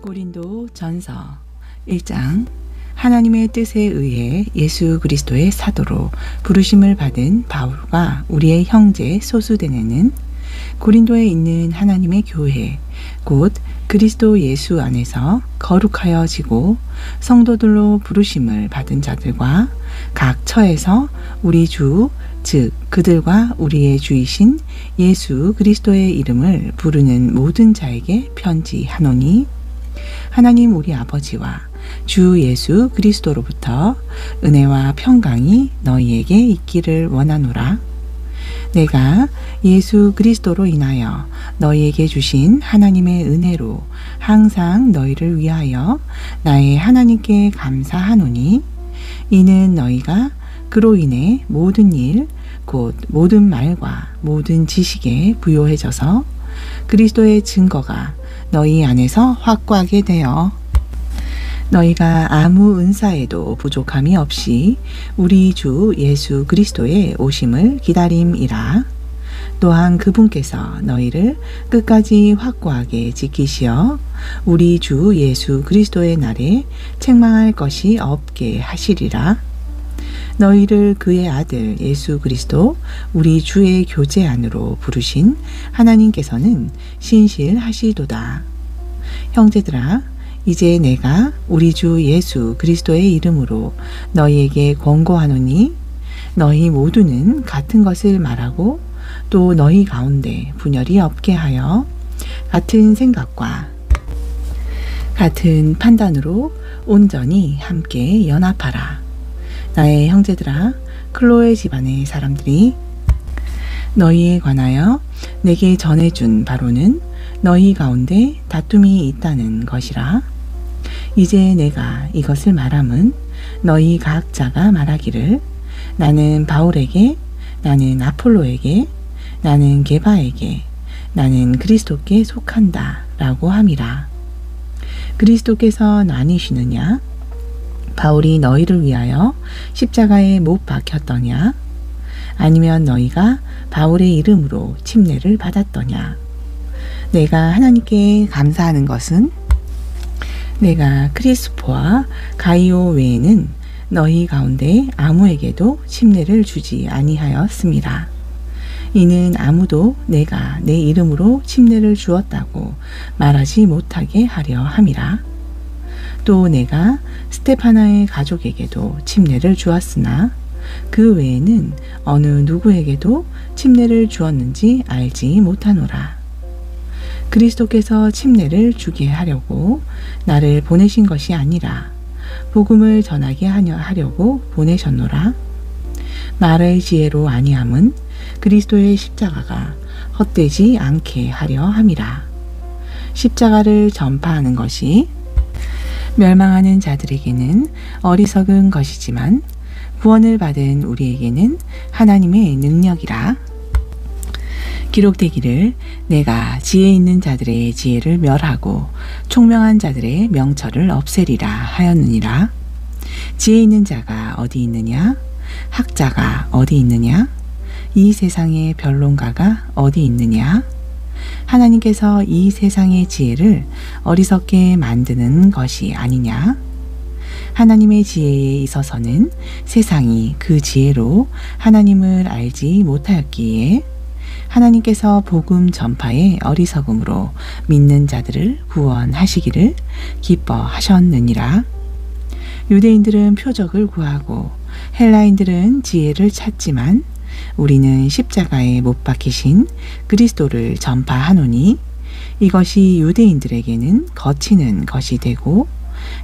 고린도 전서 1장. 하나님의 뜻에 의해 예수 그리스도의 사도로 부르심을 받은 바울과 우리의 형제 소수대네는 고린도에 있는 하나님의 교회 곧 그리스도 예수 안에서 거룩하여지고 성도들로 부르심을 받은 자들과 각 처에서 우리 주 즉 그들과 우리의 주이신 예수 그리스도의 이름을 부르는 모든 자에게 편지하노니, 하나님 우리 아버지와 주 예수 그리스도로부터 은혜와 평강이 너희에게 있기를 원하노라. 내가 예수 그리스도로 인하여 너희에게 주신 하나님의 은혜로 항상 너희를 위하여 나의 하나님께 감사하노니, 이는 너희가 그로 인해 모든 일 곧 모든 말과 모든 지식에 부요해져서 그리스도의 증거가 너희 안에서 확고하게 되어 너희가 아무 은사에도 부족함이 없이 우리 주 예수 그리스도의 오심을 기다림이라. 또한 그분께서 너희를 끝까지 확고하게 지키시어 우리 주 예수 그리스도의 날에 책망할 것이 없게 하시리라. 너희를 그의 아들 예수 그리스도 우리 주의 교제 안으로 부르신 하나님께서는 신실하시도다. 형제들아, 이제 내가 우리 주 예수 그리스도의 이름으로 너희에게 권고하노니, 너희 모두는 같은 것을 말하고 또 너희 가운데 분열이 없게 하여 같은 생각과 같은 판단으로 온전히 함께 연합하라. 나의 형제들아, 클로에 집안의 사람들이 너희에 관하여 내게 전해준 바로는 너희 가운데 다툼이 있다는 것이라. 이제 내가 이것을 말함은 너희 각자가 말하기를, 나는 바울에게, 나는 아폴로에게, 나는 게바에게, 나는 그리스도께 속한다 라고 함이라. 그리스도께서 나뉘시느냐? 바울이 너희를 위하여 십자가에 못 박혔더냐? 아니면 너희가 바울의 이름으로 침례를 받았더냐? 내가 하나님께 감사하는 것은 내가 크리스포와 가이오 외에는 너희 가운데 아무에게도 침례를 주지 아니하였습니다. 이는 아무도 내가 내 이름으로 침례를 주었다고 말하지 못하게 하려 함이라. 또 내가 스테파나의 가족에게도 침례를 주었으나 그 외에는 어느 누구에게도 침례를 주었는지 알지 못하노라. 그리스도께서 침례를 주게 하려고 나를 보내신 것이 아니라 복음을 전하게 하려고 보내셨노라. 말의 지혜로 아니함은 그리스도의 십자가가 헛되지 않게 하려 함이라. 십자가를 전파하는 것이 멸망하는 자들에게는 어리석은 것이지만 구원을 받은 우리에게는 하나님의 능력이라. 기록되기를, 내가 지혜 있는 자들의 지혜를 멸하고 총명한 자들의 명철을 없애리라 하였느니라. 지혜 있는 자가 어디 있느냐? 학자가 어디 있느냐? 이 세상의 변론가가 어디 있느냐? 하나님께서 이 세상의 지혜를 어리석게 만드는 것이 아니냐? 하나님의 지혜에 있어서는 세상이 그 지혜로 하나님을 알지 못하였기에 하나님께서 복음 전파의 어리석음으로 믿는 자들을 구원하시기를 기뻐하셨느니라. 유대인들은 표적을 구하고 헬라인들은 지혜를 찾지만 우리는 십자가에 못 박히신 그리스도를 전파하노니, 이것이 유대인들에게는 거치는 것이 되고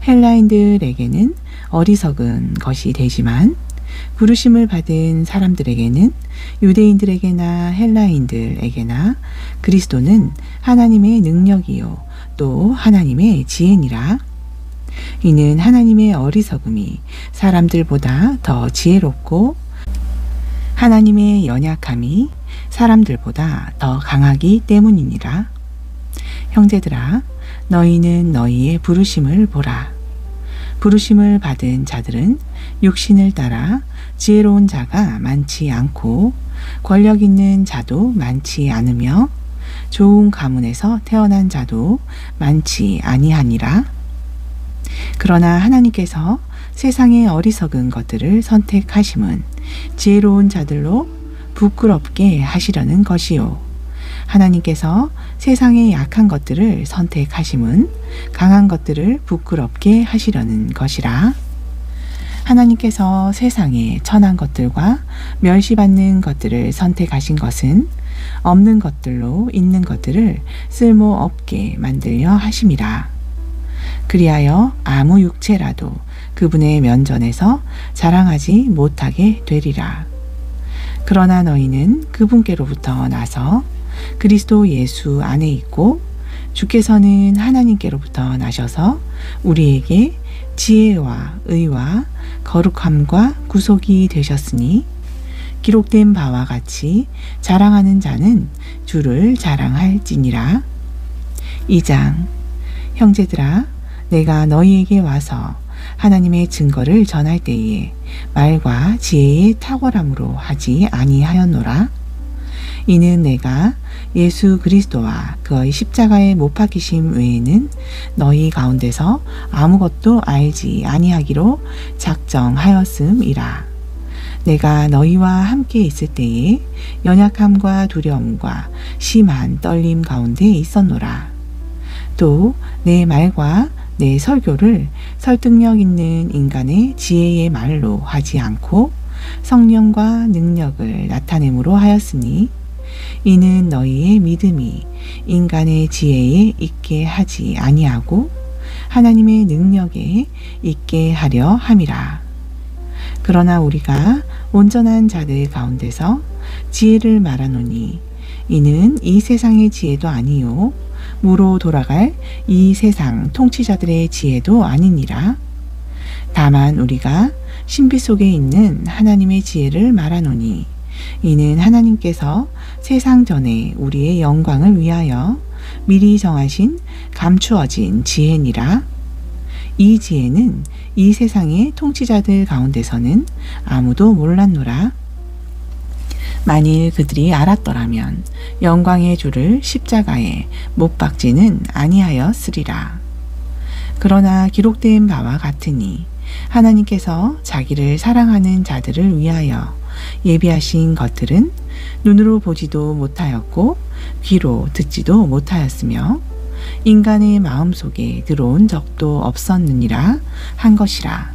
헬라인들에게는 어리석은 것이 되지만 부르심을 받은 사람들에게는 유대인들에게나 헬라인들에게나 그리스도는 하나님의 능력이요 또 하나님의 지혜니라. 이는 하나님의 어리석음이 사람들보다 더 지혜롭고 하나님의 연약함이 사람들보다 더 강하기 때문이니라. 형제들아, 너희는 너희의 부르심을 보라. 부르심을 받은 자들은 육신을 따라 지혜로운 자가 많지 않고 권력 있는 자도 많지 않으며 좋은 가문에서 태어난 자도 많지 아니하니라. 그러나 하나님께서 세상의 어리석은 것들을 선택하심은 지혜로운 자들로 부끄럽게 하시려는 것이요. 하나님께서 세상의 약한 것들을 선택하심은 강한 것들을 부끄럽게 하시려는 것이라. 하나님께서 세상의 천한 것들과 멸시받는 것들을 선택하신 것은 없는 것들로 있는 것들을 쓸모없게 만들려 하심이라. 그리하여 아무 육체라도 그분의 면전에서 자랑하지 못하게 되리라. 그러나 너희는 그분께로부터 나서 그리스도 예수 안에 있고 주께서는 하나님께로부터 나셔서 우리에게 지혜와 의와 거룩함과 구속이 되셨으니 기록된 바와 같이 자랑하는 자는 주를 자랑할지니라. 2장. 형제들아, 내가 너희에게 와서 하나님의 증거를 전할 때에 말과 지혜의 탁월함으로 하지 아니하였노라. 이는 내가 예수 그리스도와 그의 십자가에 못 박히심 외에는 너희 가운데서 아무것도 알지 아니하기로 작정하였음이라. 내가 너희와 함께 있을 때에 연약함과 두려움과 심한 떨림 가운데 있었노라. 또 내 말과 내 설교를 설득력 있는 인간의 지혜의 말로 하지 않고 성령과 능력을 나타냄으로 하였으니 이는 너희의 믿음이 인간의 지혜에 있게 하지 아니하고 하나님의 능력에 있게 하려 함이라. 그러나 우리가 온전한 자들 가운데서 지혜를 말하노니 이는 이 세상의 지혜도 아니요 무로 돌아갈 이 세상 통치자들의 지혜도 아니니라. 다만 우리가 신비 속에 있는 하나님의 지혜를 말하노니 이는 하나님께서 세상 전에 우리의 영광을 위하여 미리 정하신 감추어진 지혜니라. 이 지혜는 이 세상의 통치자들 가운데서는 아무도 몰랐노라. 만일 그들이 알았더라면 영광의 주를 십자가에 못 박지는 아니하였으리라. 그러나 기록된 바와 같으니 하나님께서 자기를 사랑하는 자들을 위하여 예비하신 것들은 눈으로 보지도 못하였고 귀로 듣지도 못하였으며 인간의 마음속에 들어온 적도 없었느니라 한 것이라.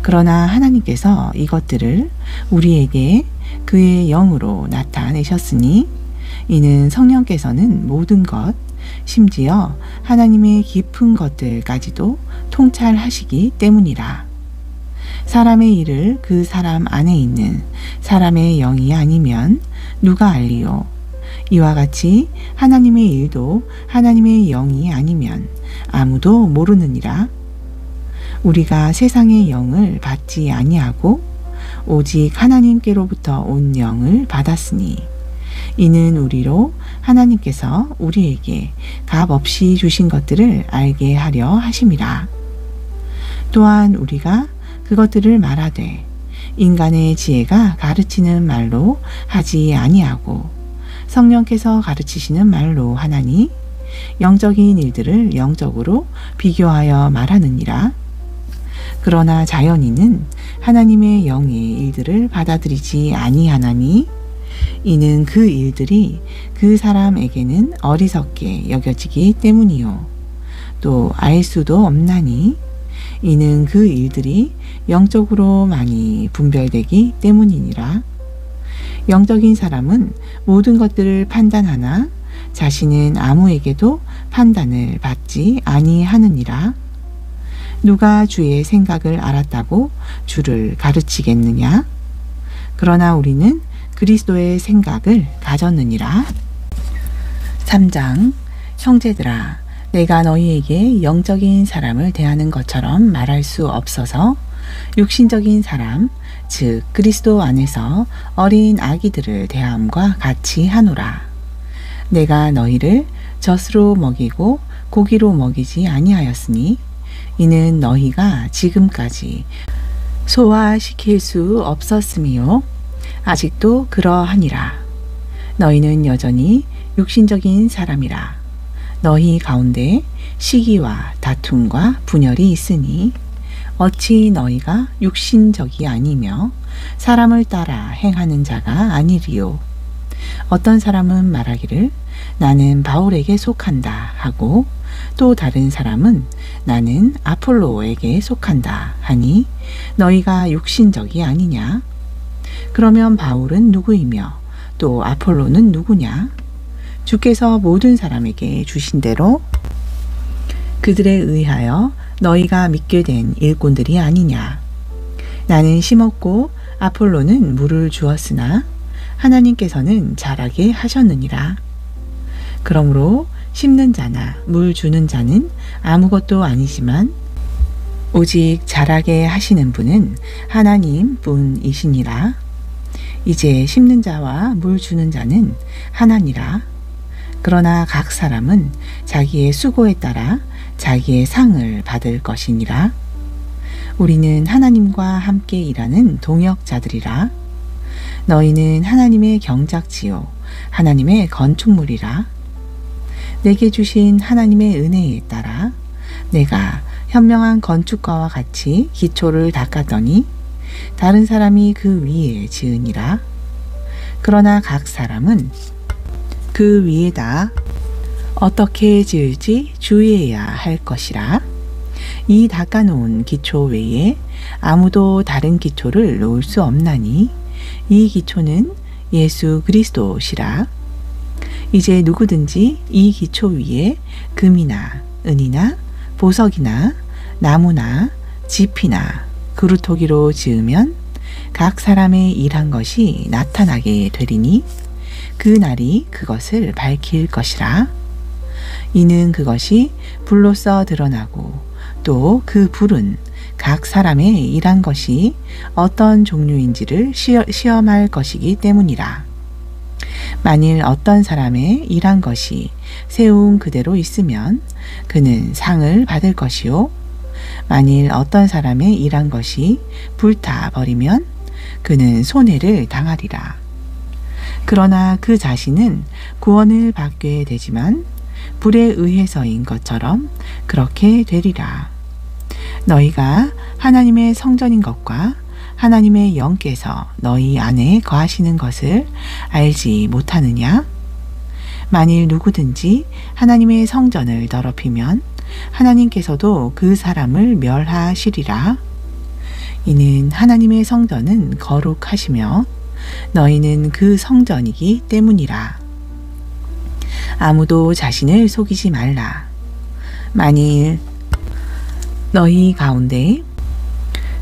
그러나 하나님께서 이것들을 우리에게 그의 영으로 나타내셨으니 이는 성령께서는 모든 것 심지어 하나님의 깊은 것들까지도 통찰하시기 때문이라. 사람의 일을 그 사람 안에 있는 사람의 영이 아니면 누가 알리요? 이와 같이 하나님의 일도 하나님의 영이 아니면 아무도 모르느니라. 우리가 세상의 영을 받지 아니하고 오직 하나님께로부터 온 영을 받았으니 이는 우리로 하나님께서 우리에게 값없이 주신 것들을 알게 하려 하심이라. 또한 우리가 그것들을 말하되 인간의 지혜가 가르치는 말로 하지 아니하고 성령께서 가르치시는 말로 하나니 영적인 일들을 영적으로 비교하여 말하느니라. 그러나 자연인은 하나님의 영의 일들을 받아들이지 아니하나니 이는 그 일들이 그 사람에게는 어리석게 여겨지기 때문이요 또 알 수도 없나니 이는 그 일들이 영적으로 많이 분별되기 때문이니라. 영적인 사람은 모든 것들을 판단하나 자신은 아무에게도 판단을 받지 아니하느니라. 누가 주의 생각을 알았다고 주를 가르치겠느냐? 그러나 우리는 그리스도의 생각을 가졌느니라. 3장. 형제들아, 내가 너희에게 영적인 사람을 대하는 것처럼 말할 수 없어서 육신적인 사람, 즉 그리스도 안에서 어린 아기들을 대함과 같이 하노라. 내가 너희를 젖으로 먹이고 고기로 먹이지 아니하였으니 이는 너희가 지금까지 소화시킬 수 없었음이요 아직도 그러하니라. 너희는 여전히 육신적인 사람이라. 너희 가운데 시기와 다툼과 분열이 있으니 어찌 너희가 육신적이 아니며 사람을 따라 행하는 자가 아니리요. 어떤 사람은 말하기를 나는 바울에게 속한다 하고 또 다른 사람은 나는 아폴로에게 속한다 하니 너희가 육신적이 아니냐? 그러면 바울은 누구이며 또 아폴로는 누구냐? 주께서 모든 사람에게 주신 대로 그들에 의하여 너희가 믿게 된 일꾼들이 아니냐? 나는 심었고 아폴로는 물을 주었으나 하나님께서는 자라게 하셨느니라. 그러므로 심는 자나 물 주는 자는 아무것도 아니지만 오직 자라게 하시는 분은 하나님 뿐이시니라. 이제 심는 자와 물 주는 자는 하나니라. 그러나 각 사람은 자기의 수고에 따라 자기의 상을 받을 것이니라. 우리는 하나님과 함께 일하는 동역자들이라. 너희는 하나님의 경작지요 하나님의 건축물이라. 내게 주신 하나님의 은혜에 따라 내가 현명한 건축가와 같이 기초를 닦았더니 다른 사람이 그 위에 지으니라. 그러나 각 사람은 그 위에다 어떻게 지을지 주의해야 할 것이라. 이 닦아놓은 기초 외에 아무도 다른 기초를 놓을 수 없나니 이 기초는 예수 그리스도시라. 이제 누구든지 이 기초 위에 금이나 은이나 보석이나 나무나 짚이나 그루터기로 지으면 각 사람의 일한 것이 나타나게 되리니 그 날이 그것을 밝힐 것이라. 이는 그것이 불로써 드러나고 또 그 불은 각 사람의 일한 것이 어떤 종류인지를 시험할 것이기 때문이라. 만일 어떤 사람의 일한 것이 세운 그대로 있으면 그는 상을 받을 것이요. 만일 어떤 사람의 일한 것이 불타 버리면 그는 손해를 당하리라. 그러나 그 자신은 구원을 받게 되지만 불에 의해서인 것처럼 그렇게 되리라. 너희가 하나님의 성전인 것과 하나님의 영께서 너희 안에 거하시는 것을 알지 못하느냐? 만일 누구든지 하나님의 성전을 더럽히면 하나님께서도 그 사람을 멸하시리라. 이는 하나님의 성전은 거룩하시며 너희는 그 성전이기 때문이라. 아무도 자신을 속이지 말라. 만일 너희 가운데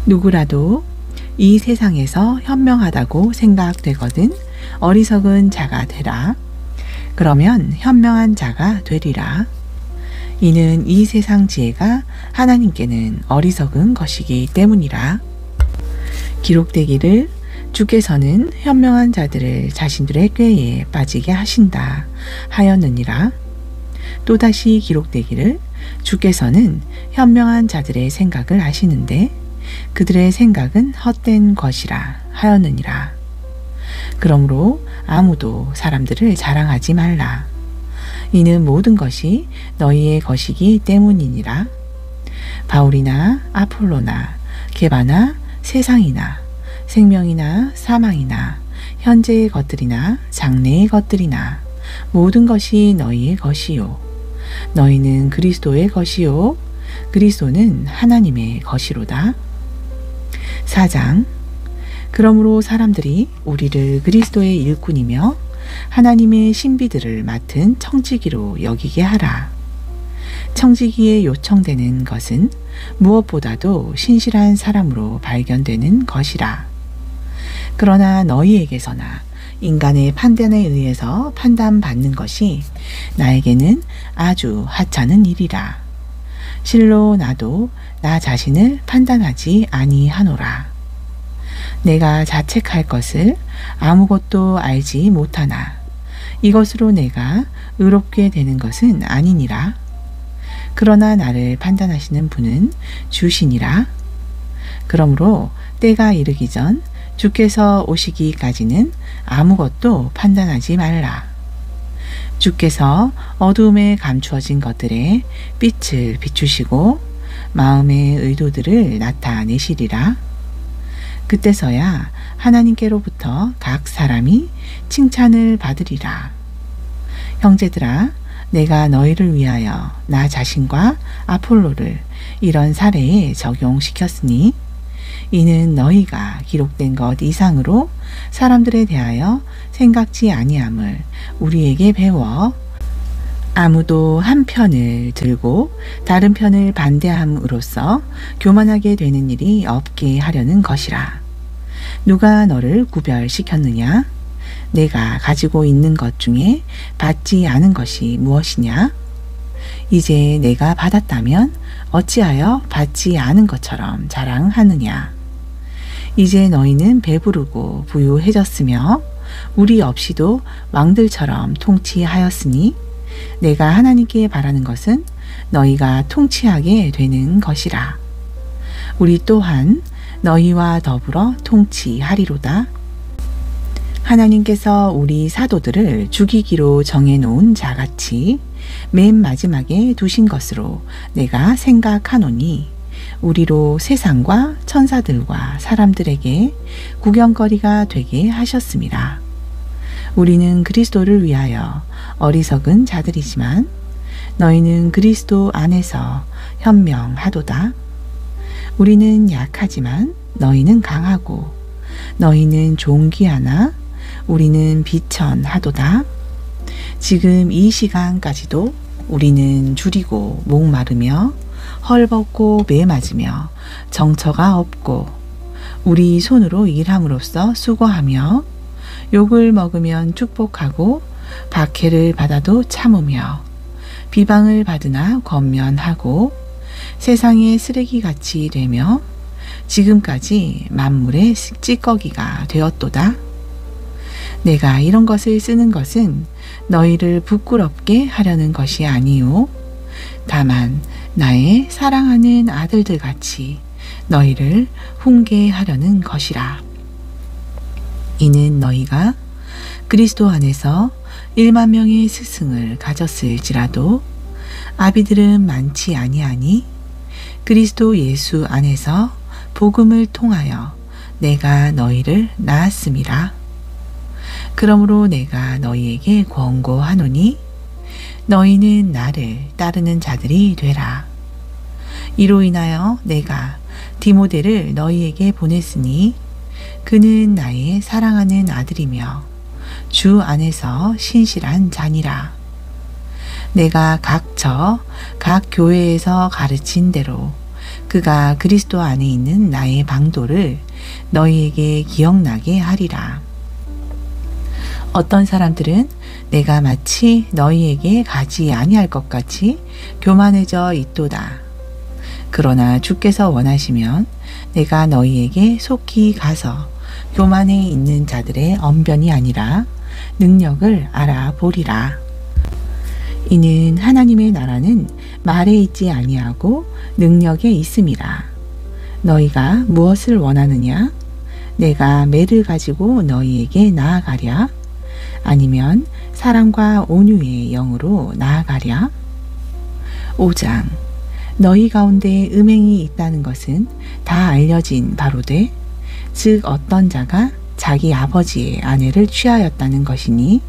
누구라도 이 세상에서 현명하다고 생각되거든 어리석은 자가 되라. 그러면 현명한 자가 되리라. 이는 이 세상 지혜가 하나님께는 어리석은 것이기 때문이라. 기록되기를 주께서는 현명한 자들을 자신들의 꾀에 빠지게 하신다 하였느니라. 또다시 기록되기를 주께서는 현명한 자들의 생각을 아시는데 그들의 생각은 헛된 것이라 하였느니라. 그러므로 아무도 사람들을 자랑하지 말라. 이는 모든 것이 너희의 것이기 때문이니라. 바울이나 아폴로나 게바나 세상이나 생명이나 사망이나 현재의 것들이나 장래의 것들이나 모든 것이 너희의 것이요. 너희는 그리스도의 것이요. 그리스도는 하나님의 것이로다. 4장. 그러므로 사람들이 우리를 그리스도의 일꾼이며 하나님의 신비들을 맡은 청지기로 여기게 하라. 청지기에 요청되는 것은 무엇보다도 신실한 사람으로 발견되는 것이라. 그러나 너희에게서나 인간의 판단에 의해서 판단받는 것이 나에게는 아주 하찮은 일이라. 실로 나도 나 자신을 판단하지 아니하노라. 내가 자책할 것을 아무것도 알지 못하나 이것으로 내가 의롭게 되는 것은 아니니라. 그러나 나를 판단하시는 분은 주시니라. 그러므로 때가 이르기 전 주께서 오시기까지는 아무것도 판단하지 말라. 주께서 어두움에 감추어진 것들에 빛을 비추시고 마음의 의도들을 나타내시리라. 그때서야 하나님께로부터 각 사람이 칭찬을 받으리라. 형제들아, 내가 너희를 위하여 나 자신과 아폴로를 이런 사례에 적용시켰으니 이는 너희가 기록된 것 이상으로 사람들에 대하여 생각지 아니함을 우리에게 배워 아무도 한 편을 들고 다른 편을 반대함으로써 교만하게 되는 일이 없게 하려는 것이라. 누가 너를 구별시켰느냐? 내가 가지고 있는 것 중에 받지 않은 것이 무엇이냐? 이제 내가 받았다면 어찌하여 받지 않은 것처럼 자랑하느냐? 이제 너희는 배부르고 부유해졌으며 우리 없이도 왕들처럼 통치하였으니 내가 하나님께 바라는 것은 너희가 통치하게 되는 것이라. 우리 또한 너희와 더불어 통치하리로다. 하나님께서 우리 사도들을 죽이기로 정해놓은 자같이 맨 마지막에 두신 것으로 내가 생각하노니 우리로 세상과 천사들과 사람들에게 구경거리가 되게 하셨습니다. 우리는 그리스도를 위하여 어리석은 자들이지만 너희는 그리스도 안에서 현명하도다. 우리는 약하지만 너희는 강하고 너희는 존귀하나 우리는 비천하도다. 지금 이 시간까지도 우리는 줄이고 목마르며 헐벗고 매맞으며 정처가 없고 우리 손으로 일함으로써 수고하며 욕을 먹으면 축복하고 박해를 받아도 참으며 비방을 받으나 권면하고 세상의 쓰레기같이 되며 지금까지 만물의 찌꺼기가 되었도다. 내가 이런 것을 쓰는 것은 너희를 부끄럽게 하려는 것이 아니요 다만 나의 사랑하는 아들들 같이 너희를 훈계하려는 것이라. 이는 너희가 그리스도 안에서 1만 명의 스승을 가졌을지라도 아비들은 많지 아니하니 그리스도 예수 안에서 복음을 통하여 내가 너희를 낳았음이라. 그러므로 내가 너희에게 권고하노니 너희는 나를 따르는 자들이 되라. 이로 인하여 내가 디모데를 너희에게 보냈으니 그는 나의 사랑하는 아들이며 주 안에서 신실한 자니라. 내가 각 교회에서 가르친 대로 그가 그리스도 안에 있는 나의 방도를 너희에게 기억나게 하리라. 어떤 사람들은 내가 마치 너희에게 가지 아니할 것 같이 교만해져 있도다. 그러나 주께서 원하시면 내가 너희에게 속히 가서 교만해 있는 자들의 언변이 아니라 능력을 알아보리라. 이는 하나님의 나라는 말에 있지 아니하고 능력에 있음이라. 너희가 무엇을 원하느냐? 내가 매를 가지고 너희에게 나아가랴? 아니면 사랑과 온유의 영으로 나아가랴? 5장. 너희 가운데 음행이 있다는 것은 다 알려진 바로되 즉 어떤 자가 자기 아버지의 아내를 취하였다는 것이니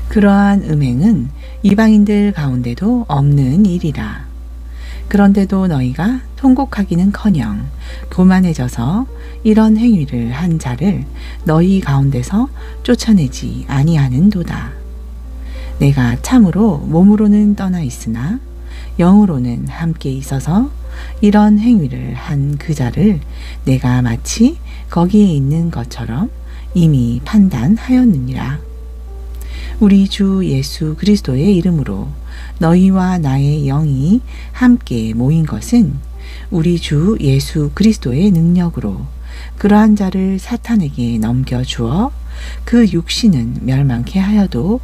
그러한 음행은 이방인들 가운데도 없는 일이라. 그런데도 너희가 통곡하기는커녕 교만해져서 이런 행위를 한 자를 너희 가운데서 쫓아내지 아니하는도다. 내가 참으로 몸으로는 떠나 있으나 영으로는 함께 있어서 이런 행위를 한 그 자를 내가 마치 거기에 있는 것처럼 이미 판단하였느니라. 우리 주 예수 그리스도의 이름으로 너희와 나의 영이 함께 모인 것은 우리 주 예수 그리스도의 능력으로 그러한 자를 사탄에게 넘겨주어 그 육신은 멸망케 하여도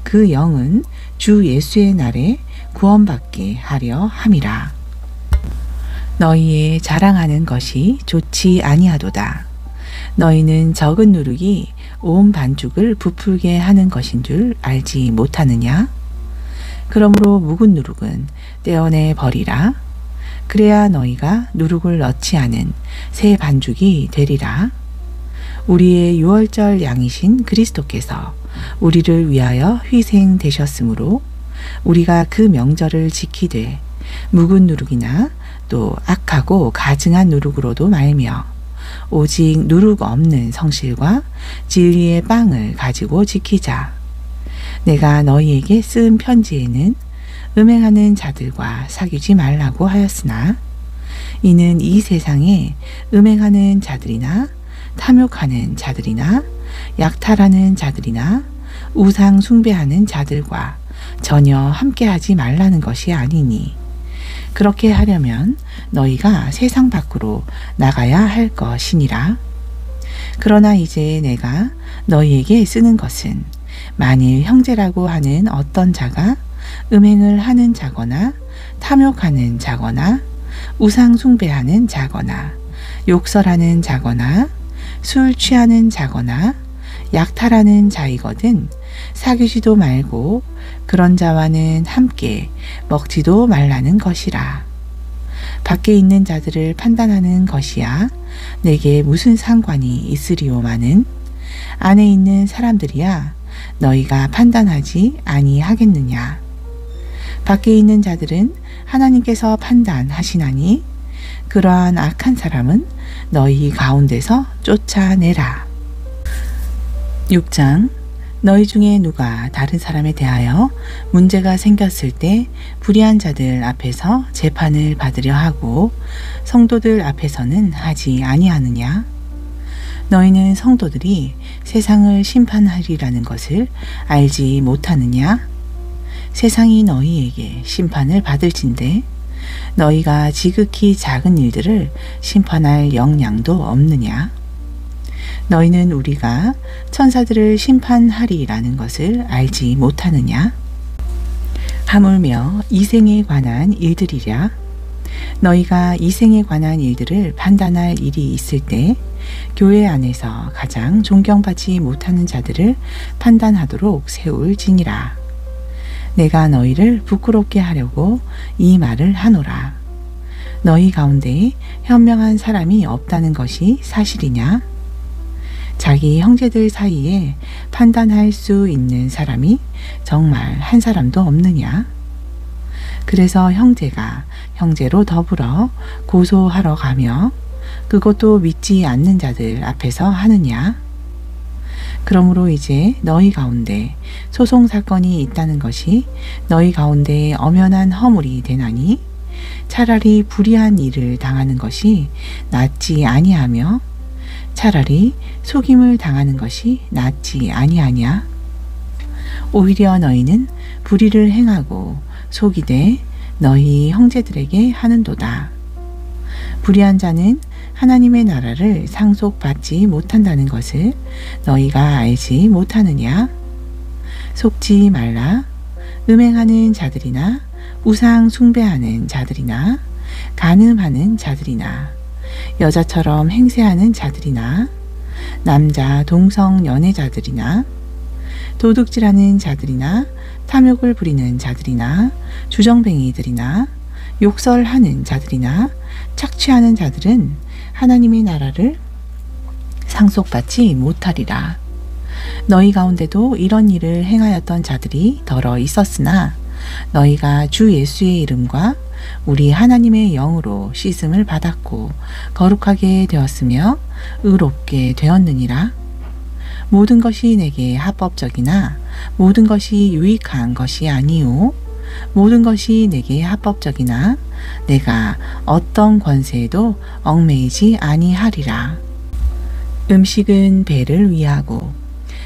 그 영은 주 예수의 날에 구원받게 하려 함이라. 너희의 자랑하는 것이 좋지 아니하도다. 너희는 적은 누룩이 온 반죽을 부풀게 하는 것인 줄 알지 못하느냐? 그러므로 묵은 누룩은 떼어내 버리라. 그래야 너희가 누룩을 넣지 않은 새 반죽이 되리라. 우리의 유월절 양이신 그리스도께서 우리를 위하여 희생되셨으므로 우리가 그 명절을 지키되 묵은 누룩이나 또 악하고 가증한 누룩으로도 말며 오직 누룩 없는 성실과 진리의 빵을 가지고 지키자. 내가 너희에게 쓴 편지에는 음행하는 자들과 사귀지 말라고 하였으나 이는 이 세상에 음행하는 자들이나 탐욕하는 자들이나 약탈하는 자들이나 우상 숭배하는 자들과 전혀 함께하지 말라는 것이 아니니 그렇게 하려면 너희가 세상 밖으로 나가야 할 것이니라. 그러나 이제 내가 너희에게 쓰는 것은 만일 형제라고 하는 어떤 자가 음행을 하는 자거나 탐욕하는 자거나 우상 숭배하는 자거나 욕설하는 자거나 술 취하는 자거나 약탈하는 자이거든 사귀지도 말고 그런 자와는 함께 먹지도 말라는 것이라. 밖에 있는 자들을 판단하는 것이야 내게 무슨 상관이 있으리오마는 안에 있는 사람들이야 너희가 판단하지 아니하겠느냐. 밖에 있는 자들은 하나님께서 판단하시나니 그러한 악한 사람은 너희 가운데서 쫓아내라. 6장. 너희 중에 누가 다른 사람에 대하여 문제가 생겼을 때 불의한 자들 앞에서 재판을 받으려 하고 성도들 앞에서는 하지 아니하느냐? 너희는 성도들이 세상을 심판하리라는 것을 알지 못하느냐? 세상이 너희에게 심판을 받을진대 너희가 지극히 작은 일들을 심판할 역량도 없느냐? 너희는 우리가 천사들을 심판하리라는 것을 알지 못하느냐? 하물며 이생에 관한 일들이랴. 너희가 이생에 관한 일들을 판단할 일이 있을 때 교회 안에서 가장 존경받지 못하는 자들을 판단하도록 세울지니라. 내가 너희를 부끄럽게 하려고 이 말을 하노라. 너희 가운데 현명한 사람이 없다는 것이 사실이냐? 자기 형제들 사이에 판단할 수 있는 사람이 정말 한 사람도 없느냐? 그래서 형제가 형제로 더불어 고소하러 가며 그것도 믿지 않는 자들 앞에서 하느냐? 그러므로 이제 너희 가운데 소송 사건이 있다는 것이 너희 가운데 엄연한 허물이 되나니 차라리 불의한 일을 당하는 것이 낫지 아니하며 차라리 속임을 당하는 것이 낫지 아니하냐? 오히려 너희는 불의를 행하고 속이되 너희 형제들에게 하는도다. 불의한 자는 하나님의 나라를 상속받지 못한다는 것을 너희가 알지 못하느냐? 속지 말라. 음행하는 자들이나 우상 숭배하는 자들이나 간음하는 자들이나 여자처럼 행세하는 자들이나 남자 동성 연애자들이나 도둑질하는 자들이나 탐욕을 부리는 자들이나 주정뱅이들이나 욕설하는 자들이나 착취하는 자들은 하나님의 나라를 상속받지 못하리라. 너희 가운데도 이런 일을 행하였던 자들이 더러 있었으나 너희가 주 예수의 이름과 우리 하나님의 영으로 씻음을 받았고 거룩하게 되었으며 의롭게 되었느니라. 모든 것이 내게 합법적이나 모든 것이 유익한 것이 아니요 모든 것이 내게 합법적이나 내가 어떤 권세에도 얽매이지 아니하리라. 음식은 배를 위하고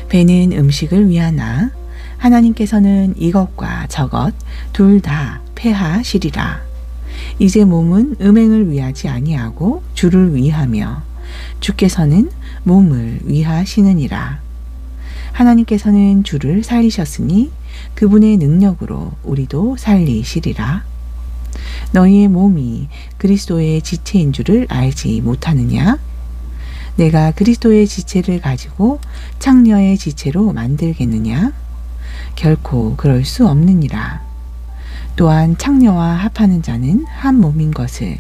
배는 음식을 위하나 하나님께서는 이것과 저것 둘 다 폐하시리라. 이제 몸은 음행을 위하지 아니하고 주를 위하며 주께서는 몸을 위하시느니라. 하나님께서는 주를 살리셨으니 그분의 능력으로 우리도 살리시리라. 너희의 몸이 그리스도의 지체인 줄을 알지 못하느냐? 내가 그리스도의 지체를 가지고 창녀의 지체로 만들겠느냐? 결코 그럴 수 없느니라. 또한 창녀와 합하는 자는 한 몸인 것을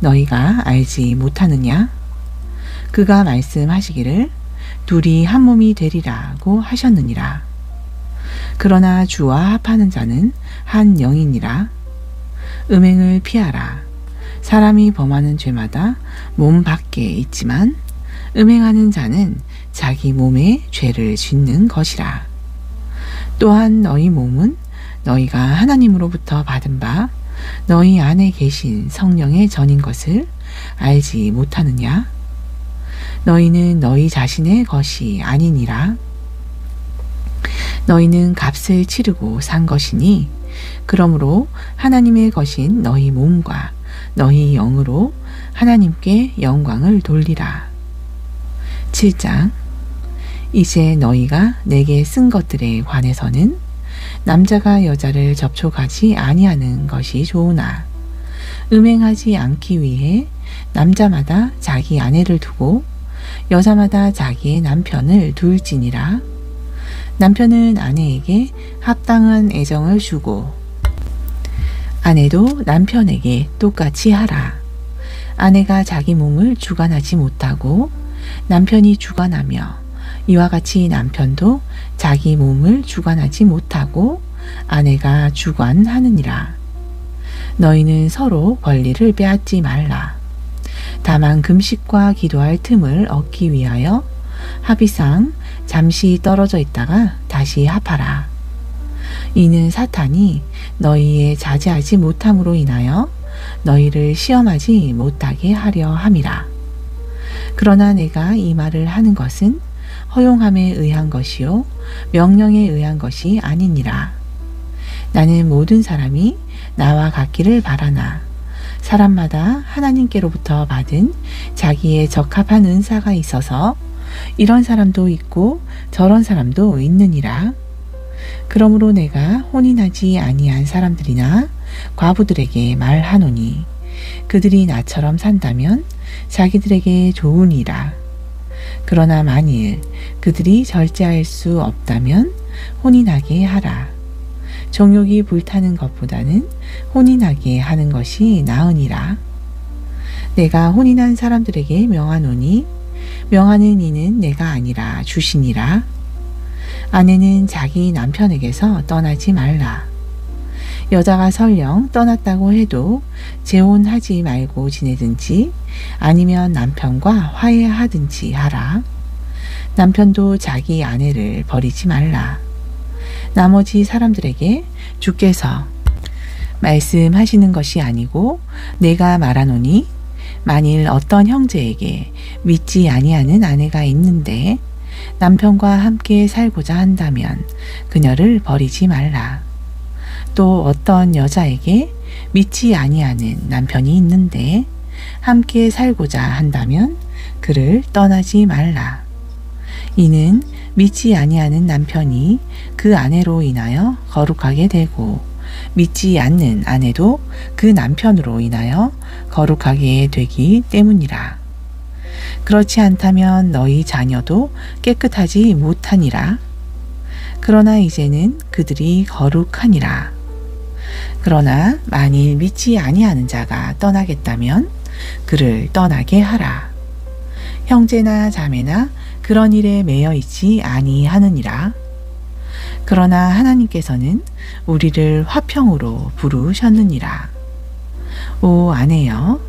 너희가 알지 못하느냐? 그가 말씀하시기를 둘이 한 몸이 되리라고 하셨느니라. 그러나 주와 합하는 자는 한 영이니라. 음행을 피하라. 사람이 범하는 죄마다 몸 밖에 있지만 음행하는 자는 자기 몸에 죄를 짓는 것이라. 또한 너희 몸은 너희가 하나님으로부터 받은 바 너희 안에 계신 성령의 전인 것을 알지 못하느냐? 너희는 너희 자신의 것이 아니니라. 너희는 값을 치르고 산 것이니 그러므로 하나님의 것인 너희 몸과 너희 영으로 하나님께 영광을 돌리라. 7장. 이제 너희가 내게 쓴 것들에 관해서는 남자가 여자를 접촉하지 아니하는 것이 좋으나 음행하지 않기 위해 남자마다 자기 아내를 두고 여자마다 자기의 남편을 둘지니라. 남편은 아내에게 합당한 애정을 주고 아내도 남편에게 똑같이 하라. 아내가 자기 몸을 주관하지 못하고 남편이 주관하며 이와 같이 남편도 자기 몸을 주관하지 못하고 아내가 주관하느니라. 너희는 서로 권리를 빼앗지 말라. 다만 금식과 기도할 틈을 얻기 위하여 합의상 잠시 떨어져 있다가 다시 합하라. 이는 사탄이 너희의 자제하지 못함으로 인하여 너희를 시험하지 못하게 하려 함이라. 그러나 내가 이 말을 하는 것은 허용함에 의한 것이요 명령에 의한 것이 아니니라. 나는 모든 사람이 나와 같기를 바라나 사람마다 하나님께로부터 받은 자기의 적합한 은사가 있어서 이런 사람도 있고 저런 사람도 있느니라. 그러므로 내가 혼인하지 아니한 사람들이나 과부들에게 말하노니 그들이 나처럼 산다면 자기들에게 좋으니라. 그러나 만일 그들이 절제할 수 없다면 혼인하게 하라. 정욕이 불타는 것보다는 혼인하게 하는 것이 나으니라. 내가 혼인한 사람들에게 명하노니 명하는 이는 내가 아니라 주시니라. 아내는 자기 남편에게서 떠나지 말라. 여자가 설령 떠났다고 해도 재혼하지 말고 지내든지 아니면 남편과 화해하든지 하라. 남편도 자기 아내를 버리지 말라. 나머지 사람들에게 주께서 말씀하시는 것이 아니고 내가 말하노니 만일 어떤 형제에게 믿지 아니하는 아내가 있는데 남편과 함께 살고자 한다면 그녀를 버리지 말라. 또 어떤 여자에게 믿지 아니하는 남편이 있는데 함께 살고자 한다면 그를 떠나지 말라. 이는 믿지 아니하는 남편이 그 아내로 인하여 거룩하게 되고 믿지 않는 아내도 그 남편으로 인하여 거룩하게 되기 때문이라. 그렇지 않다면 너희 자녀도 깨끗하지 못하니라. 그러나 이제는 그들이 거룩하니라. 그러나 만일 믿지 아니하는 자가 떠나겠다면 그를 떠나게 하라. 형제나 자매나 그런 일에 매여 있지 아니하느니라. 그러나 하나님께서는 우리를 화평으로 부르셨느니라. 오 아내여,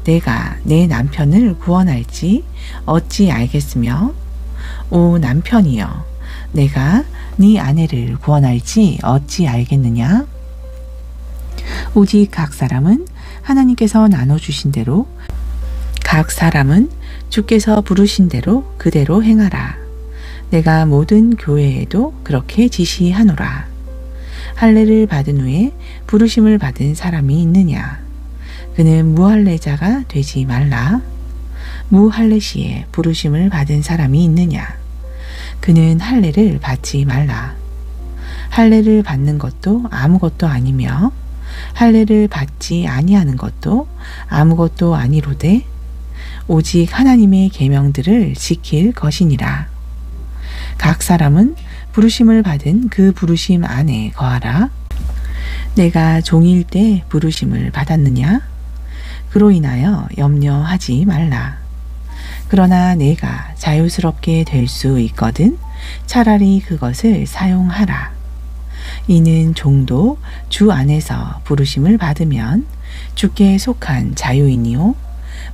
내가 내 남편을 구원할지 어찌 알겠으며, 오 남편이여, 내가 네 아내를 구원할지 어찌 알겠느냐? 오직 각 사람은 하나님께서 나눠주신 대로, 각 사람은 주께서 부르신 대로 그대로 행하라. 내가 모든 교회에도 그렇게 지시하노라. 할례를 받은 후에 부르심을 받은 사람이 있느냐? 그는 무할례자가 되지 말라. 무할례 시에 부르심을 받은 사람이 있느냐? 그는 할례를 받지 말라. 할례를 받는 것도 아무것도 아니며 할례를 받지 아니하는 것도 아무것도 아니로되, 오직 하나님의 계명들을 지킬 것이니라. 각 사람은 부르심을 받은 그 부르심 안에 거하라. 내가 종일 때 부르심을 받았느냐? 그로 인하여 염려하지 말라. 그러나 내가 자유스럽게 될 수 있거든 차라리 그것을 사용하라. 이는 종도 주 안에서 부르심을 받으면 주께 속한 자유인이요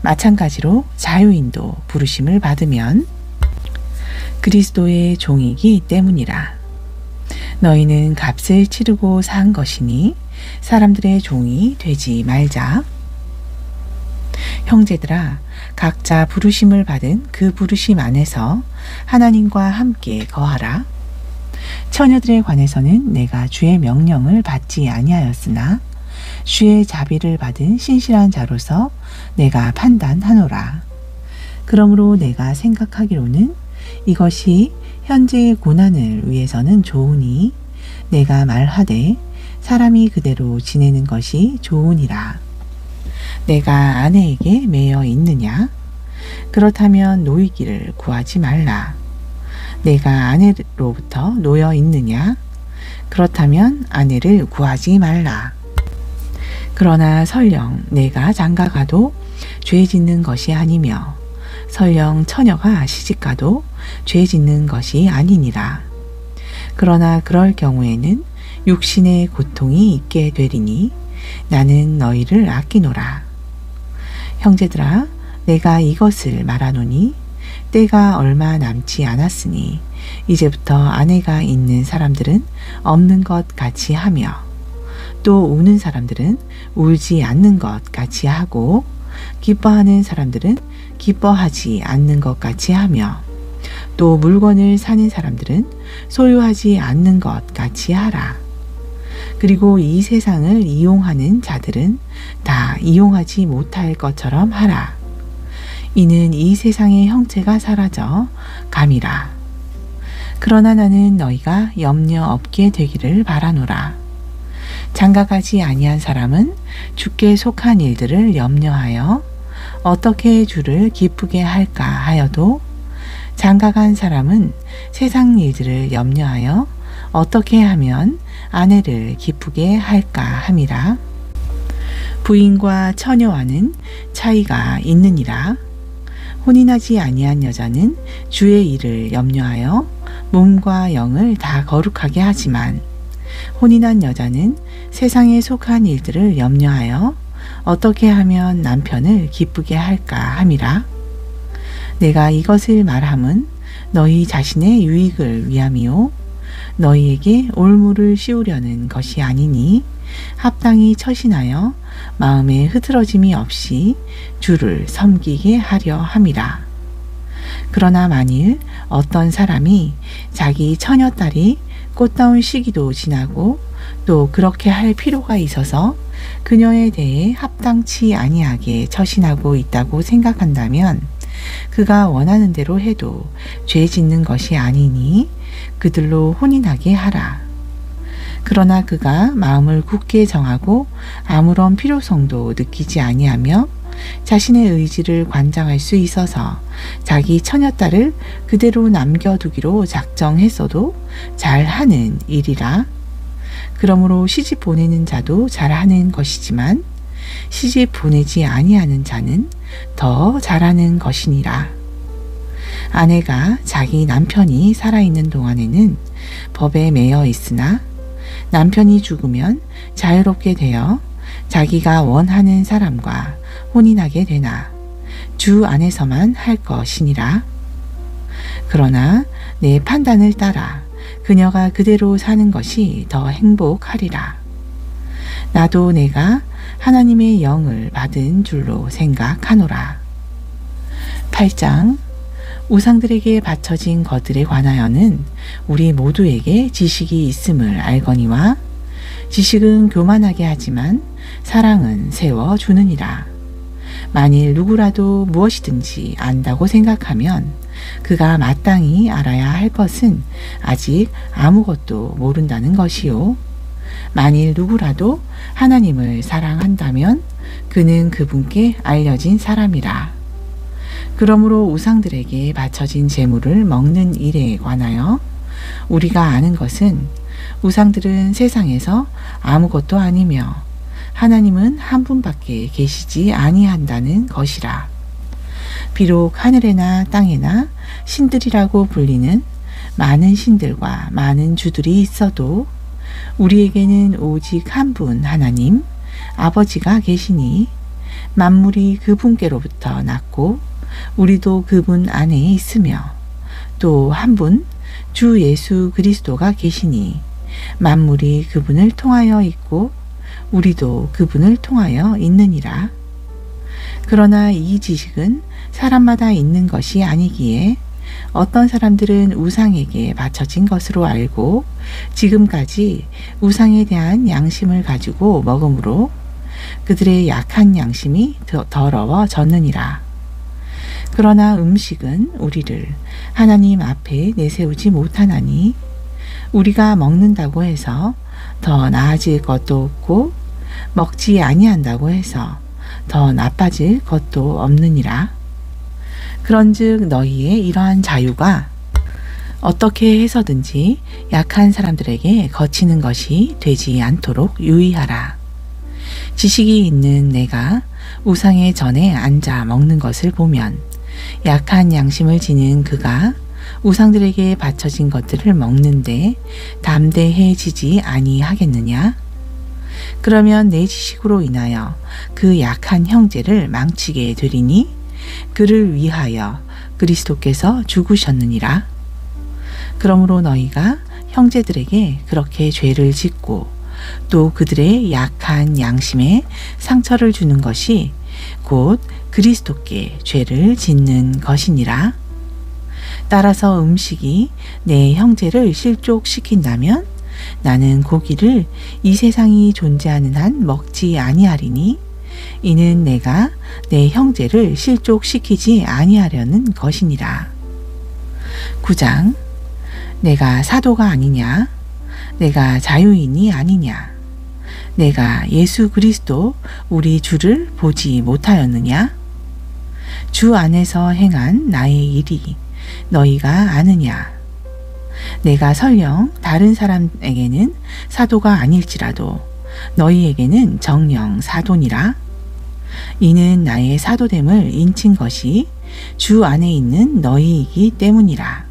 마찬가지로 자유인도 부르심을 받으면 그리스도의 종이기 때문이라. 너희는 값을 치르고 산 것이니 사람들의 종이 되지 말자. 형제들아, 각자 부르심을 받은 그 부르심 안에서 하나님과 함께 거하라. 처녀들에 관해서는 내가 주의 명령을 받지 아니하였으나 주의 자비를 받은 신실한 자로서 내가 판단하노라. 그러므로 내가 생각하기로는 이것이 현재의 고난을 위해서는 좋으니 내가 말하되 사람이 그대로 지내는 것이 좋으니라. 내가 아내에게 매여 있느냐? 그렇다면 노이기를 구하지 말라. 내가 아내로부터 놓여 있느냐? 그렇다면 아내를 구하지 말라. 그러나 설령 내가 장가가도 죄 짓는 것이 아니며 설령 처녀가 시집가도 죄 짓는 것이 아니니라. 그러나 그럴 경우에는 육신의 고통이 있게 되리니 나는 너희를 아끼노라. 형제들아, 내가 이것을 말하노니 때가 얼마 남지 않았으니 이제부터 아내가 있는 사람들은 없는 것 같이 하며 또 우는 사람들은 울지 않는 것 같이 하고 기뻐하는 사람들은 기뻐하지 않는 것 같이 하며 또 물건을 사는 사람들은 소유하지 않는 것 같이 하라. 그리고 이 세상을 이용하는 자들은 다 이용하지 못할 것처럼 하라. 이는 이 세상의 형체가 사라져 감이라. 그러나 나는 너희가 염려 없게 되기를 바라노라. 장가가지 아니한 사람은 주께 속한 일들을 염려하여 어떻게 주를 기쁘게 할까 하여도 장가간 사람은 세상 일들을 염려하여 어떻게 하면 아내를 기쁘게 할까 함이라. 부인과 처녀와는 차이가 있느니라. 혼인하지 아니한 여자는 주의 일을 염려하여 몸과 영을 다 거룩하게 하지만 혼인한 여자는 세상에 속한 일들을 염려하여 어떻게 하면 남편을 기쁘게 할까 함이라. 내가 이것을 말함은 너희 자신의 유익을 위함이요 너희에게 올무를 씌우려는 것이 아니니 합당히 처신하여 마음에 흐트러짐이 없이 주를 섬기게 하려 함이라. 그러나 만일 어떤 사람이 자기 처녀딸이 꽃다운 시기도 지나고 또 그렇게 할 필요가 있어서 그녀에 대해 합당치 아니하게 처신하고 있다고 생각한다면 그가 원하는 대로 해도 죄 짓는 것이 아니니 그들로 혼인하게 하라. 그러나 그가 마음을 굳게 정하고 아무런 필요성도 느끼지 아니하며 자신의 의지를 관장할 수 있어서 자기 처녀딸을 그대로 남겨두기로 작정했어도 잘하는 일이라. 그러므로 시집 보내는 자도 잘하는 것이지만 시집 보내지 아니하는 자는 더 잘하는 것이니라. 아내가 자기 남편이 살아있는 동안에는 법에 매여 있으나 남편이 죽으면 자유롭게 되어 자기가 원하는 사람과 혼인하게 되나 주 안에서만 할 것이니라. 그러나 내 판단을 따라 그녀가 그대로 사는 것이 더 행복하리라. 나도 내가 하나님의 영을 받은 줄로 생각하노라. 8장 우상들에게 바쳐진 것들에 관하여는 우리 모두에게 지식이 있음을 알거니와 지식은 교만하게 하지만 사랑은 세워주느니라. 만일 누구라도 무엇이든지 안다고 생각하면 그가 마땅히 알아야 할 것은 아직 아무것도 모른다는 것이요. 만일 누구라도 하나님을 사랑한다면 그는 그분께 알려진 사람이라. 그러므로 우상들에게 바쳐진 제물을 먹는 일에 관하여 우리가 아는 것은 우상들은 세상에서 아무것도 아니며 하나님은 한 분밖에 계시지 아니한다는 것이라. 비록 하늘에나 땅에나 신들이라고 불리는 많은 신들과 많은 주들이 있어도 우리에게는 오직 한 분 하나님 아버지가 계시니 만물이 그분께로부터 났고 우리도 그분 안에 있으며 또 한 분 주 예수 그리스도가 계시니 만물이 그분을 통하여 있고 우리도 그분을 통하여 있느니라. 그러나 이 지식은 사람마다 있는 것이 아니기에 어떤 사람들은 우상에게 바쳐진 것으로 알고 지금까지 우상에 대한 양심을 가지고 먹음으로 그들의 약한 양심이 더러워졌느니라. 그러나 음식은 우리를 하나님 앞에 내세우지 못하나니 우리가 먹는다고 해서 더 나아질 것도 없고 먹지 아니한다고 해서 더 나빠질 것도 없느니라. 그런즉 너희의 이러한 자유가 어떻게 해서든지 약한 사람들에게 거치는 것이 되지 않도록 유의하라. 지식이 있는 내가 우상의 전에 앉아 먹는 것을 보면 약한 양심을 지닌 그가 우상들에게 바쳐진 것들을 먹는데 담대해지지 아니하겠느냐? 그러면 내 지식으로 인하여 그 약한 형제를 망치게 되리니 그를 위하여 그리스도께서 죽으셨느니라. 그러므로 너희가 형제들에게 그렇게 죄를 짓고 또 그들의 약한 양심에 상처를 주는 것이 곧 그리스도께 죄를 짓는 것이니라. 따라서 음식이 내 형제를 실족시킨다면 나는 고기를 이 세상이 존재하는 한 먹지 아니하리니 이는 내가 내 형제를 실족시키지 아니하려는 것이니라. 9장. 내가 사도가 아니냐? 내가 자유인이 아니냐? 내가 예수 그리스도 우리 주를 보지 못하였느냐? 주 안에서 행한 나의 일이 너희가 아느냐? 내가 설령 다른 사람에게는 사도가 아닐지라도 너희에게는 정녕 사도니라. 이는 나의 사도됨을 인친 것이 주 안에 있는 너희이기 때문이라.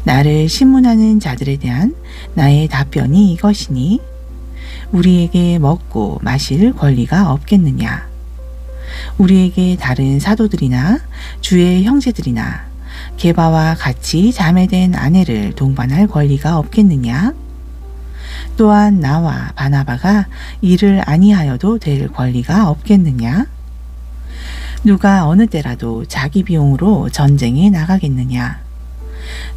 나를 신문하는 자들에 대한 나의 답변이 이것이니 우리에게 먹고 마실 권리가 없겠느냐? 우리에게 다른 사도들이나 주의 형제들이나 게바와 같이 자매된 아내를 동반할 권리가 없겠느냐? 또한 나와 바나바가 일을 아니하여도 될 권리가 없겠느냐? 누가 어느 때라도 자기 비용으로 전쟁에 나가겠느냐?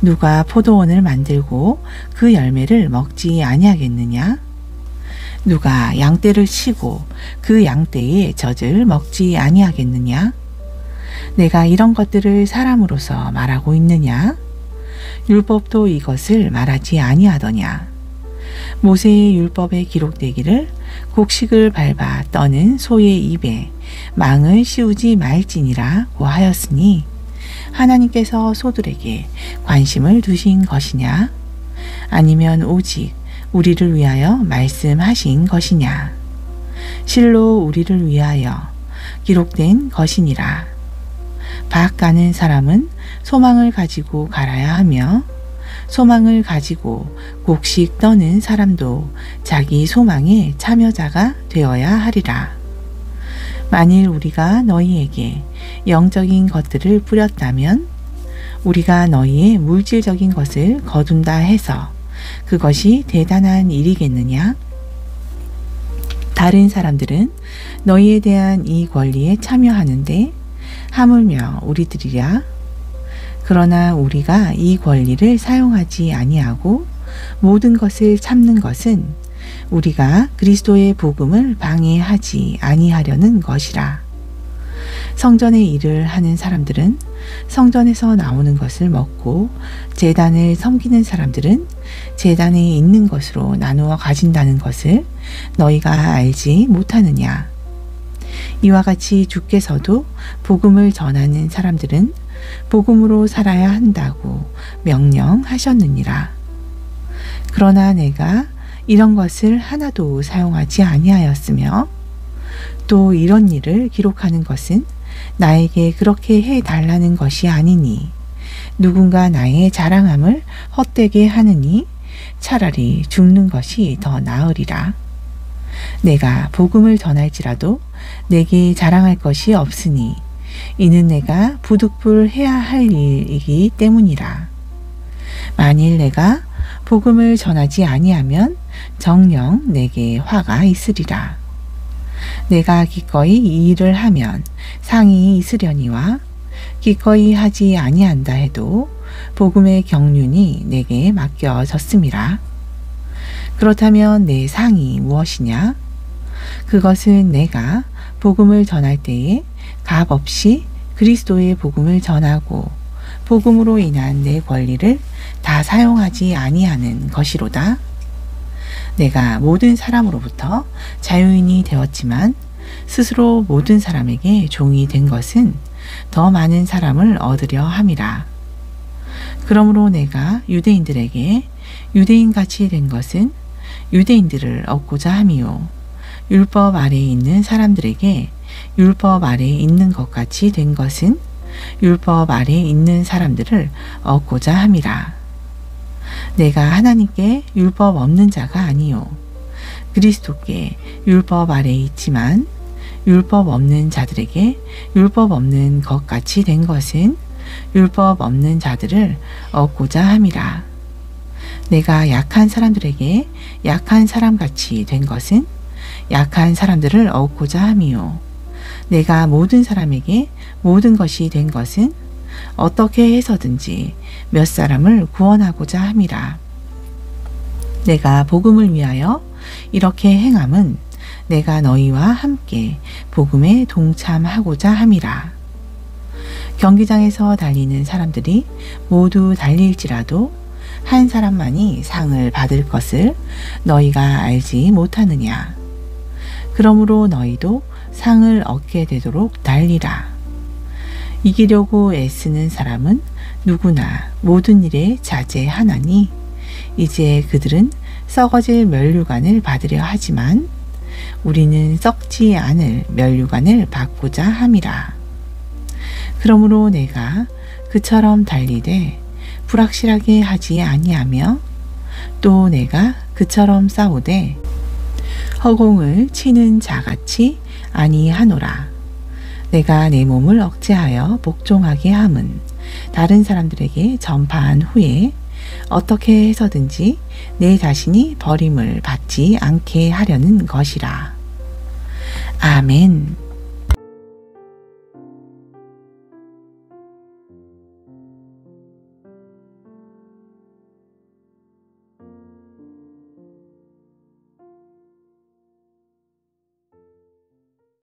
누가 포도원을 만들고 그 열매를 먹지 아니하겠느냐? 누가 양떼를 치고 그 양떼의 젖을 먹지 아니하겠느냐? 내가 이런 것들을 사람으로서 말하고 있느냐? 율법도 이것을 말하지 아니하더냐? 모세의 율법에 기록되기를 곡식을 밟아 떠는 소의 입에 망을 씌우지 말지니라고 하였으니 하나님께서 소들에게 관심을 두신 것이냐? 아니면 오직 우리를 위하여 말씀하신 것이냐? 실로 우리를 위하여 기록된 것이니라. 밭 가는 사람은 소망을 가지고 갈아야 하며 소망을 가지고 곡식 떠는 사람도 자기 소망의 참여자가 되어야 하리라. 만일 우리가 너희에게 영적인 것들을 뿌렸다면 우리가 너희의 물질적인 것을 거둔다 해서 그것이 대단한 일이겠느냐? 다른 사람들은 너희에 대한 이 권리에 참여하는데 하물며 우리들이랴. 그러나 우리가 이 권리를 사용하지 아니하고 모든 것을 참는 것은 우리가 그리스도의 복음을 방해하지 아니하려는 것이라. 성전의 일을 하는 사람들은 성전에서 나오는 것을 먹고 제단을 섬기는 사람들은 제단에 있는 것으로 나누어 가진다는 것을 너희가 알지 못하느냐? 이와 같이 주께서도 복음을 전하는 사람들은 복음으로 살아야 한다고 명령하셨느니라. 그러나 내가 이런 것을 하나도 사용하지 아니하였으며 또 이런 일을 기록하는 것은 나에게 그렇게 해달라는 것이 아니니 누군가 나의 자랑함을 헛되게 하느니 차라리 죽는 것이 더 나으리라. 내가 복음을 전할지라도 내게 자랑할 것이 없으니 이는 내가 부득불해야 할 일이기 때문이라. 만일 내가 복음을 전하지 아니하면 정녕 내게 화가 있으리라. 내가 기꺼이 이 일을 하면 상이 있으려니와 기꺼이 하지 아니한다 해도 복음의 경륜이 내게 맡겨졌음이라. 그렇다면 내 상이 무엇이냐? 그것은 내가 복음을 전할 때에 값없이 그리스도의 복음을 전하고 복음으로 인한 내 권리를 다 사용하지 아니하는 것이로다. 내가 모든 사람으로부터 자유인이 되었지만 스스로 모든 사람에게 종이 된 것은 더 많은 사람을 얻으려 함이라. 그러므로 내가 유대인들에게 유대인같이 된 것은 유대인들을 얻고자 함이요 율법 아래에 있는 사람들에게 율법 아래에 있는 것 같이 된 것은 율법 아래에 있는 사람들을 얻고자 함이라. 내가 하나님께 율법 없는 자가 아니요 그리스도께 율법 아래에 있지만 율법 없는 자들에게 율법 없는 것 같이 된 것은 율법 없는 자들을 얻고자 함이라. 내가 약한 사람들에게 약한 사람같이 된 것은 약한 사람들을 얻고자 함이요 내가 모든 사람에게 모든 것이 된 것은 어떻게 해서든지 몇 사람을 구원하고자 함이라. 내가 복음을 위하여 이렇게 행함은 내가 너희와 함께 복음에 동참하고자 함이라. 경기장에서 달리는 사람들이 모두 달릴지라도 한 사람만이 상을 받을 것을 너희가 알지 못하느냐. 그러므로 너희도 상을 얻게 되도록 달리라. 이기려고 애쓰는 사람은 누구나 모든 일에 자제하나니 이제 그들은 썩어질 면류관을 받으려 하지만 우리는 썩지 않을 면류관을 받고자 함이라. 그러므로 내가 그처럼 달리되 불확실하게 하지 아니하며 또 내가 그처럼 싸우되 허공을 치는 자같이 아니하노라. 내가 내 몸을 억제하여 복종하게 함은 다른 사람들에게 전파한 후에 어떻게 해서든지 내 자신이 버림을 받지 않게 하려는 것이라. 아멘.